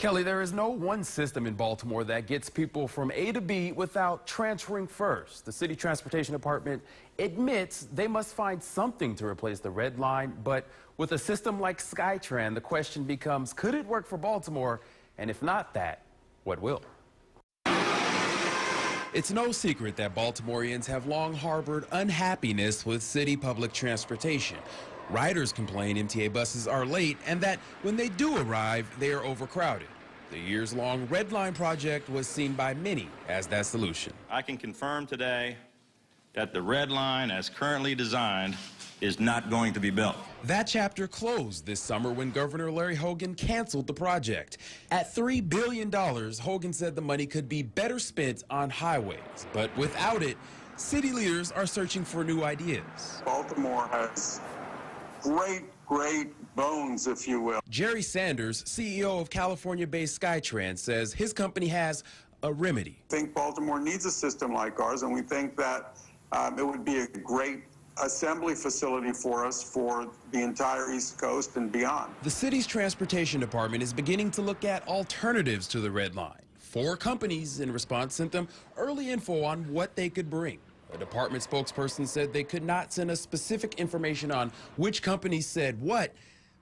Kelly, there is no one system in Baltimore that gets people from A to B without transferring first. The city transportation department admits they must find something to replace the red line, but with a system like Sky-Tran, the question becomes, could it work for Baltimore? And if not that, what will? It's no secret that Baltimoreans have long harbored unhappiness with city public transportation. Riders complain MTA buses are late and that when they do arrive, they are overcrowded. The years-long Red Line project was seen by many as that solution. I can confirm today that the Red Line, as currently designed, is not going to be built. That chapter closed this summer when Governor Larry Hogan canceled the project. At $3 billion, Hogan said the money could be better spent on highways. But without it, city leaders are searching for new ideas. Baltimore has great bones, if you will. Jerry Sanders, CEO of California-based Sky-Tran, says his company has a remedy. I think Baltimore needs a system like ours, and we think that it would be a great assembly facility for us for the entire East Coast and beyond. The city's transportation department is beginning to look at alternatives to the Red Line. 4 companies in response sent them early info on what they could bring. A department spokesperson said they could not send us specific information on which company said what,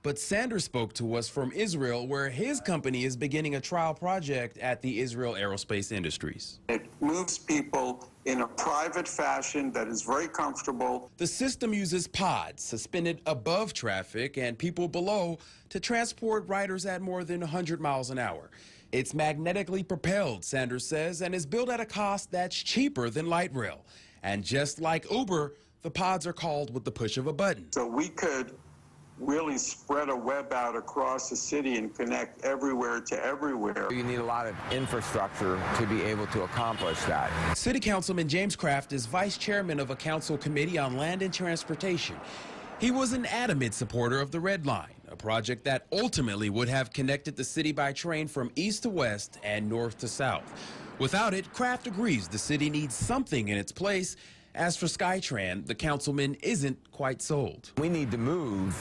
but Sanders spoke to us from Israel, where his company is beginning a trial project at the Israel Aerospace Industries. It moves people in a private fashion that is very comfortable. The system uses pods suspended above traffic and people below to transport riders at more than 100 miles an hour. It's magnetically propelled, Sanders says, and is built at a cost that's cheaper than light rail. And just like Uber, the pods are called with the push of a button. So we could really spread a web out across the city and connect everywhere to everywhere. You need a lot of infrastructure to be able to accomplish that. City Councilman James Kraft is vice chairman of a council committee on land and transportation. He was an adamant supporter of the Red Line, a project that ultimately would have connected the city by train from east to west and north to south. Without it, Kraft agrees the city needs something in its place. As for Sky-Tran, the councilman isn't quite sold. We need to move,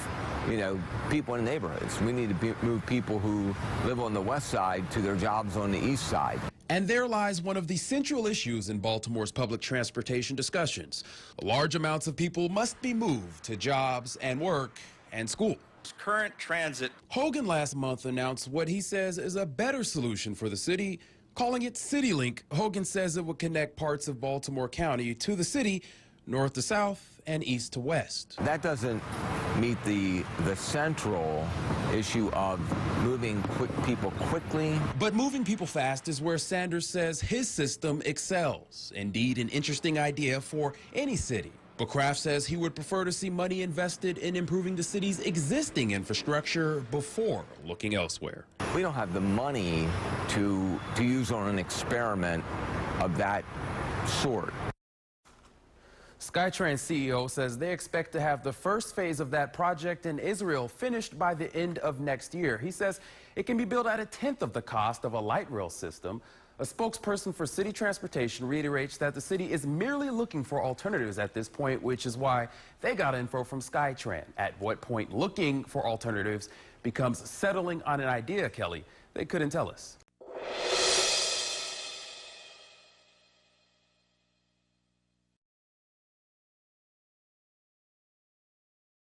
people in neighborhoods. We need to move people who live on the west side to their jobs on the east side. And there lies one of the central issues in Baltimore's public transportation discussions. Large amounts of people must be moved to jobs and work and school. Current transit. Hogan last month announced what he says is a better solution for the city. Calling it CityLink, Hogan says it would connect parts of Baltimore County to the city, north to south and east to west. That doesn't meet the central issue of moving people quickly. But moving people fast is where Sanders says his system excels. Indeed, an interesting idea for any city. But Kraft says he would prefer to see money invested in improving the city's existing infrastructure before looking elsewhere. We don't have the money to use on an experiment of that sort. Sky-Tran CEO says they expect to have the first phase of that project in Israel finished by the end of next year. He says it can be built at 1/10 of the cost of a light rail system. A spokesperson for city transportation reiterates that the city is merely looking for alternatives at this point, which is why they got info from Sky-Tran. At what point looking for alternatives becomes settling on an idea, Kelly, they couldn't tell us.